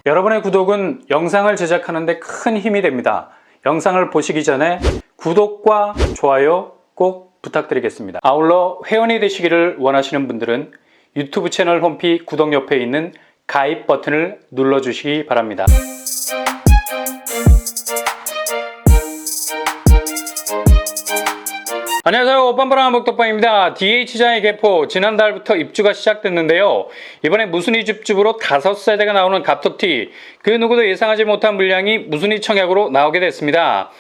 여러분의 구독은 영상을 제작하는 데 큰 힘이 됩니다. 영상을 보시기 전에 구독과 좋아요 꼭 부탁드리겠습니다. 아울러 회원이 되시기를 원하시는 분들은 유튜브 채널 홈피 구독 옆에 있는 가입 버튼을 눌러주시기 바랍니다. 안녕하세요. 빰빠라 먹덕방입니다. DH자의 개포 지난달부터 입주가 시작됐는데요. 이번에 무순이 줍줍으로 5세대가 나오는 갑토티, 그 누구도 예상하지 못한 물량이 무순이 청약으로 나오게 됐습니다.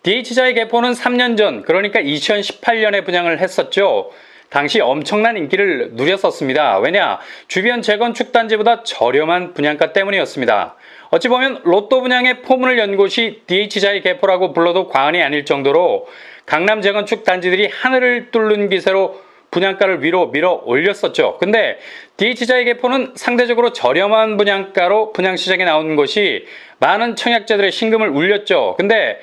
DH자의 개포는 3년 전, 그러니까 2018년에 분양을 했었죠. 당시 엄청난 인기를 누렸었습니다. 왜냐? 주변 재건축 단지보다 저렴한 분양가 때문이었습니다. 어찌 보면 로또 분양의 포문을 연 곳이 DH자의 개포라고 불러도 과언이 아닐 정도로 강남 재건축 단지들이 하늘을 뚫는 기세로 분양가를 위로 밀어 올렸었죠. 근데 DH자의 개포는 상대적으로 저렴한 분양가로 분양시장에 나온 것이 많은 청약자들의 심금을 울렸죠. 근데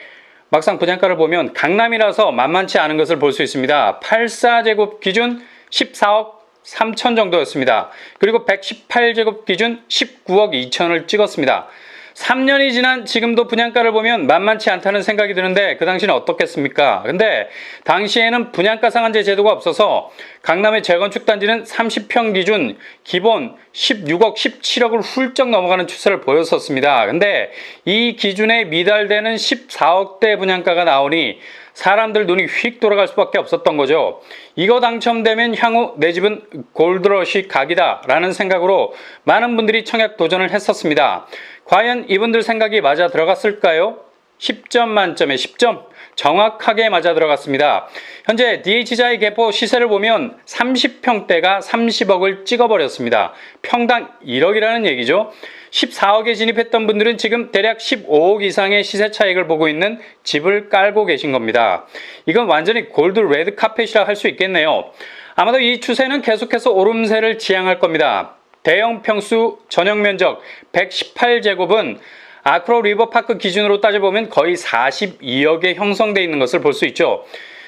막상 분양가를 보면 강남이라서 만만치 않은 것을 볼 수 있습니다. 84제곱 기준 14억 3천 정도였습니다. 그리고 118제곱 기준 19억 2천을 찍었습니다. 3년이 지난 지금도 분양가를 보면 만만치 않다는 생각이 드는데 그 당시는 어떻겠습니까? 근데 당시에는 분양가 상한제 제도가 없어서 강남의 재건축 단지는 30평 기준 기본 16억, 17억을 훌쩍 넘어가는 추세를 보였었습니다. 근데 이 기준에 미달되는 14억대 분양가가 나오니 사람들 눈이 휙 돌아갈 수밖에 없었던 거죠. 이거 당첨되면 향후 내 집은 골드러시 각이다 라는 생각으로 많은 분들이 청약 도전을 했었습니다. 과연 이분들 생각이 맞아 들어갔을까요? 10점 만점에 10점 정확하게 맞아 들어갔습니다. 현재 DH자의 개포 시세를 보면 30평대가 30억을 찍어버렸습니다. 평당 1억이라는 얘기죠. 14억에 진입했던 분들은 지금 대략 15억 이상의 시세 차익을 보고 있는 집을 깔고 계신 겁니다. 이건 완전히 골드 레드 카펫이라 할 수 있겠네요. 아마도 이 추세는 계속해서 오름세를 지향할 겁니다. 대형 평수 전용 면적 118제곱은 아크로 리버파크 기준으로 따져보면 거의 42억에 형성되어 있는 것을 볼 수 있죠.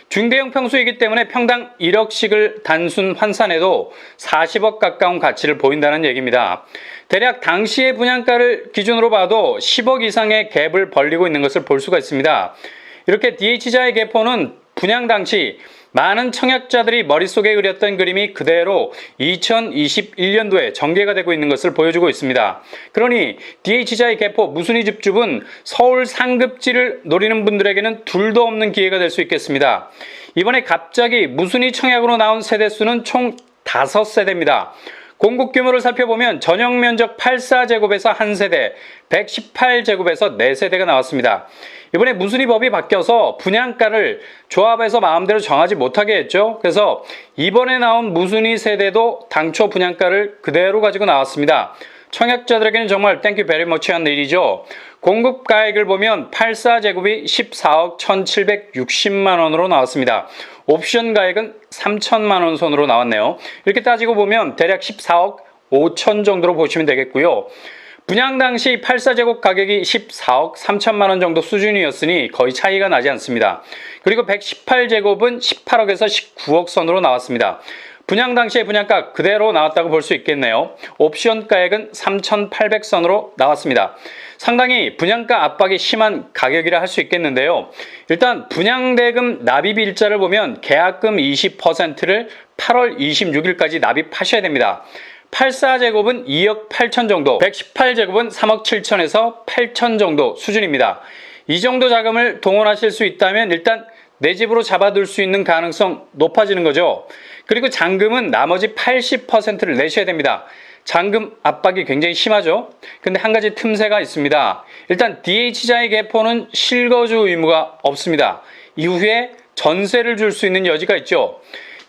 중대형 평수이기 때문에 평당 1억씩을 단순 환산해도 40억 가까운 가치를 보인다는 얘기입니다. 대략 당시의 분양가를 기준으로 봐도 10억 이상의 갭을 벌리고 있는 것을 볼 수가 있습니다. 이렇게 DH자의 개포는 분양 당시 많은 청약자들이 머릿속에 그렸던 그림이 그대로 2021년도에 전개가 되고 있는 것을 보여주고 있습니다. 그러니 DH자의 개포 무순이 줍줍은 서울 상급지를 노리는 분들에게는 둘도 없는 기회가 될 수 있겠습니다. 이번에 갑자기 무순이 청약으로 나온 세대수는 총 5세대입니다. 공급 규모를 살펴보면 전용 면적 84제곱에서 1세대, 118제곱에서 4세대가 나왔습니다. 이번에 무순이 법이 바뀌어서 분양가를 조합에서 마음대로 정하지 못하게 했죠. 그래서 이번에 나온 무순이 세대도 당초 분양가를 그대로 가지고 나왔습니다. 청약자들에게는 정말 땡큐 베리 머치한 일이죠. 공급 가액을 보면 84제곱이 14억 1,760만 원으로 나왔습니다. 옵션 가액은 3천만 원 선으로 나왔네요. 이렇게 따지고 보면 대략 14억 5천 정도로 보시면 되겠고요. 분양 당시 84제곱 가격이 14억 3천만 원 정도 수준이었으니 거의 차이가 나지 않습니다. 그리고 118제곱은 18억에서 19억 선으로 나왔습니다. 분양 당시의 분양가 그대로 나왔다고 볼 수 있겠네요. 옵션 가액은 3,800선으로 나왔습니다. 상당히 분양가 압박이 심한 가격이라 할 수 있겠는데요. 일단 분양대금 납입 일자를 보면 계약금 20%를 8월 26일까지 납입하셔야 됩니다. 84제곱은 2억 8천 정도, 118제곱은 3억 7천에서 8천 정도 수준입니다. 이 정도 자금을 동원하실 수 있다면 일단 내 집으로 잡아둘 수 있는 가능성 높아지는 거죠. 그리고 잔금은 나머지 80%를 내셔야 됩니다. 잔금 압박이 굉장히 심하죠. 근데 한 가지 틈새가 있습니다. 일단 DH자의 개포는 실거주 의무가 없습니다. 이후에 전세를 줄 수 있는 여지가 있죠.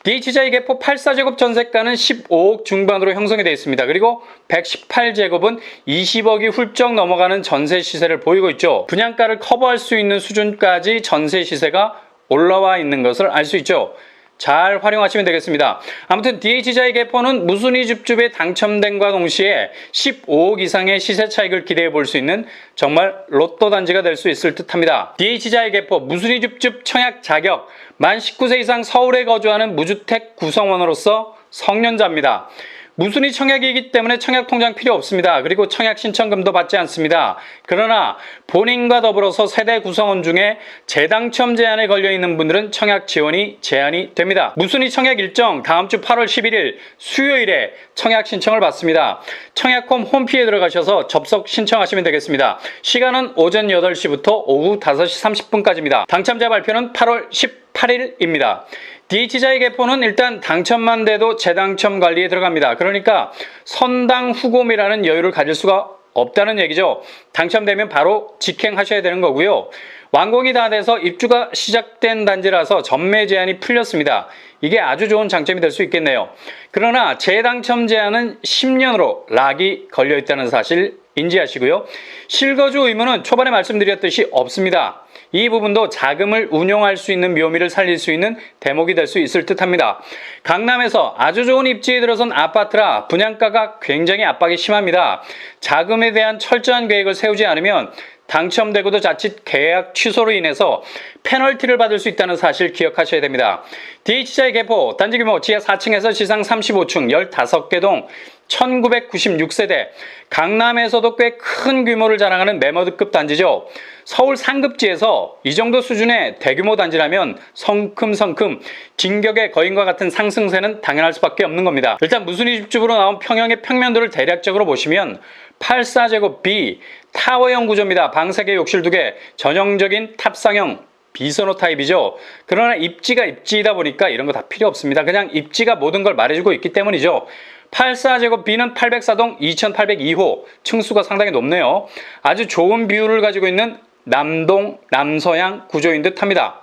DH자의 개포 84제곱 전세가는 15억 중반으로 형성이 되어 있습니다. 그리고 118제곱은 20억이 훌쩍 넘어가는 전세 시세를 보이고 있죠. 분양가를 커버할 수 있는 수준까지 전세 시세가 올라와 있는 것을 알 수 있죠. 잘 활용하시면 되겠습니다. 아무튼 DH자의 개포는 무순이 줍줍에 당첨된과 동시에 15억 이상의 시세 차익을 기대해 볼 수 있는 정말 로또 단지가 될 수 있을 듯합니다. DH자의 개포 무순이 줍줍 청약 자격 만 19세 이상 서울에 거주하는 무주택 구성원으로서 성년자입니다. 무순위 청약이기 때문에 청약 통장 필요 없습니다. 그리고 청약 신청금도 받지 않습니다. 그러나 본인과 더불어서 세대 구성원 중에 재당첨 제한에 걸려있는 분들은 청약 지원이 제한이 됩니다. 무순위 청약 일정 다음 주 8월 11일 수요일에 청약 신청을 받습니다. 청약홈 홈피에 들어가셔서 접속 신청하시면 되겠습니다. 시간은 오전 8시부터 오후 5시 30분까지입니다. 당첨자 발표는 8월 18일입니다. DH자의 개포는 일단 당첨만 돼도 재당첨 관리에 들어갑니다. 그러니까 선당 후곰이라는 여유를 가질 수가 없다는 얘기죠. 당첨되면 바로 직행하셔야 되는 거고요. 완공이 다 돼서 입주가 시작된 단지라서 전매 제한이 풀렸습니다. 이게 아주 좋은 장점이 될 수 있겠네요. 그러나 재당첨 제한은 10년으로 락이 걸려있다는 사실 인지하시고요. 실거주 의무는 초반에 말씀드렸듯이 없습니다. 이 부분도 자금을 운용할 수 있는 묘미를 살릴 수 있는 대목이 될 수 있을 듯합니다. 강남에서 아주 좋은 입지에 들어선 아파트라 분양가가 굉장히 압박이 심합니다. 자금에 대한 철저한 계획을 세우지 않으면 당첨되고도 자칫 계약 취소로 인해서 페널티를 받을 수 있다는 사실 기억하셔야 됩니다. DH자의 개포 단지 규모 지하 4층에서 지상 35층 15개 동 1996세대 강남에서도 꽤 큰 규모를 자랑하는 매머드급 단지죠. 서울 상급지에서 이 정도 수준의 대규모 단지라면 성큼성큼 진격의 거인과 같은 상승세는 당연할 수밖에 없는 겁니다. 일단 무순위 집주부로 나온 평형의 평면도를 대략적으로 보시면 84제곱 B 타워형 구조입니다. 방 3개 욕실 2개 전형적인 탑상형 비선호 타입이죠. 그러나 입지가 입지이다 보니까 이런 거 다 필요 없습니다. 그냥 입지가 모든 걸 말해주고 있기 때문이죠. 84제곱 B는 804동 2802호 층수가 상당히 높네요. 아주 좋은 비율을 가지고 있는 남동 남서양 구조인 듯 합니다.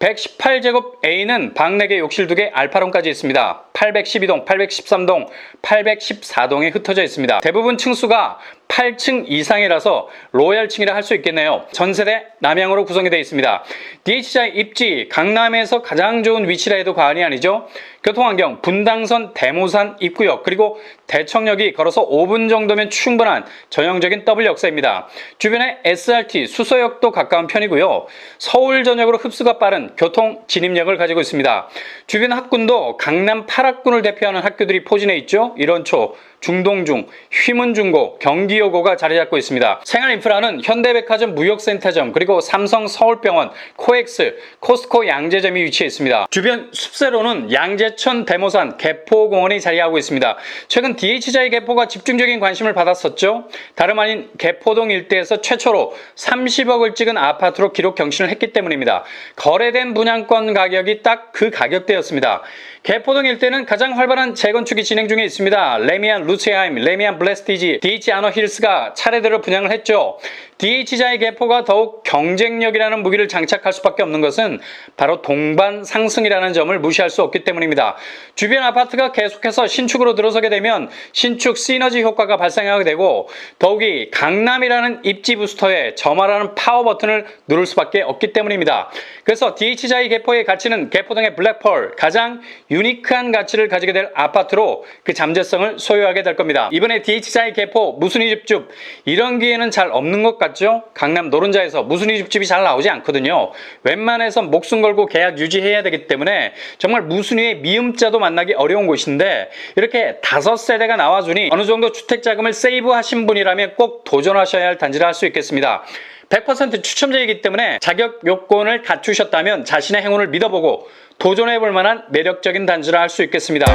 118제곱 A는 방 4개 욕실 2개 알파룸까지 있습니다. 812동, 813동, 814동에 흩어져 있습니다. 대부분 층수가 8층 이상이라서 로얄층이라 할 수 있겠네요. 전세대 남향으로 구성이 되어 있습니다. DH자의 입지, 강남에서 가장 좋은 위치라 해도 과언이 아니죠. 교통환경, 분당선 대모산 입구역, 그리고 대청역이 걸어서 5분 정도면 충분한 전형적인 더블 역사입니다. 주변에 SRT, 수서역도 가까운 편이고요. 서울 전역으로 흡수가 빠른 교통 진입력을 가지고 있습니다. 주변 학군도 강남 8학군을 대표하는 학교들이 포진해 있죠. 일원초, 중동중, 휘문중고, 경기여고가 자리 잡고 있습니다. 생활인프라는 현대백화점 무역센터점, 그리고 삼성 서울병원, 코엑스, 코스코 양재점이 위치해 있습니다. 주변 숲세로는 양재천, 대모산, 개포공원이 자리하고 있습니다. 최근 DH자의 개포가 집중적인 관심을 받았었죠. 다름 아닌 개포동 일대에서 최초로 30억을 찍은 아파트로 기록 경신을 했기 때문입니다. 거래된 분양권 가격이 딱 그 가격대였습니다. 개포동 일대는 가장 활발한 재건축이 진행 중에 있습니다. 레미안 루체하임, 레미안 블레스티지, DH 아너 힐스가 차례대로 분양을 했죠. DH자의 개포가 더욱 경쟁력이라는 무기를 장착할 수밖에 없는 것은 바로 동반 상승이라는 점을 무시할 수 없기 때문입니다. 주변 아파트가 계속해서 신축으로 들어서게 되면 신축 시너지 효과가 발생하게 되고 더욱이 강남이라는 입지 부스터에 점화라는 파워 버튼을 누를 수밖에 없기 때문입니다. 그래서 DH자의 개포의 가치는 개포동의 블랙펄, 가장 유니크한 가치를 가지게 될 아파트로 그 잠재성을 소유하게 될 겁니다. 이번에 DH자의 개포 무순위 집집 이런 기회는 잘 없는 것 같죠? 강남 노른자에서 무순위 집집이 잘 나오지 않거든요. 웬만해서 목숨 걸고 계약 유지해야 되기 때문에 정말 무순위의 미음자도 만나기 어려운 곳인데 이렇게 5세대가 나와주니 어느 정도 주택자금을 세이브하신 분이라면 꼭 도전하셔야 할 단지라 할 수 있겠습니다. 100% 추첨제이기 때문에 자격 요건을 갖추셨다면 자신의 행운을 믿어보고 도전해볼 만한 매력적인 단지라 할 수 있겠습니다.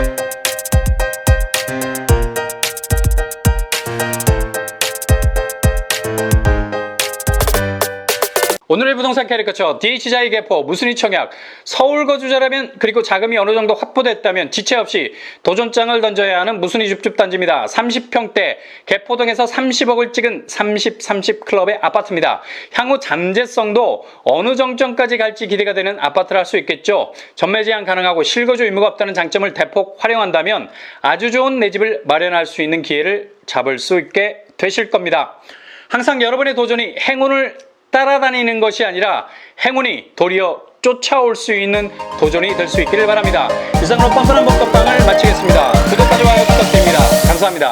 오늘의 부동산 캐리커처 DH자의 개포 무순위 청약 서울 거주자라면 그리고 자금이 어느 정도 확보됐다면 지체 없이 도전장을 던져야 하는 무순위 줍줍 단지입니다. 30평대 개포동에서 30억을 찍은 30-30 클럽의 아파트입니다. 향후 잠재성도 어느 정점까지 갈지 기대가 되는 아파트를 할 수 있겠죠. 전매 제한 가능하고 실거주 의무가 없다는 장점을 대폭 활용한다면 아주 좋은 내 집을 마련할 수 있는 기회를 잡을 수 있게 되실 겁니다. 항상 여러분의 도전이 행운을 따라다니는 것이 아니라 행운이 도리어 쫓아올 수 있는 도전이 될 수 있기를 바랍니다. 이상으로 뻔뻔한 복덕방을 마치겠습니다. 구독과 좋아요 부탁드립니다. 감사합니다.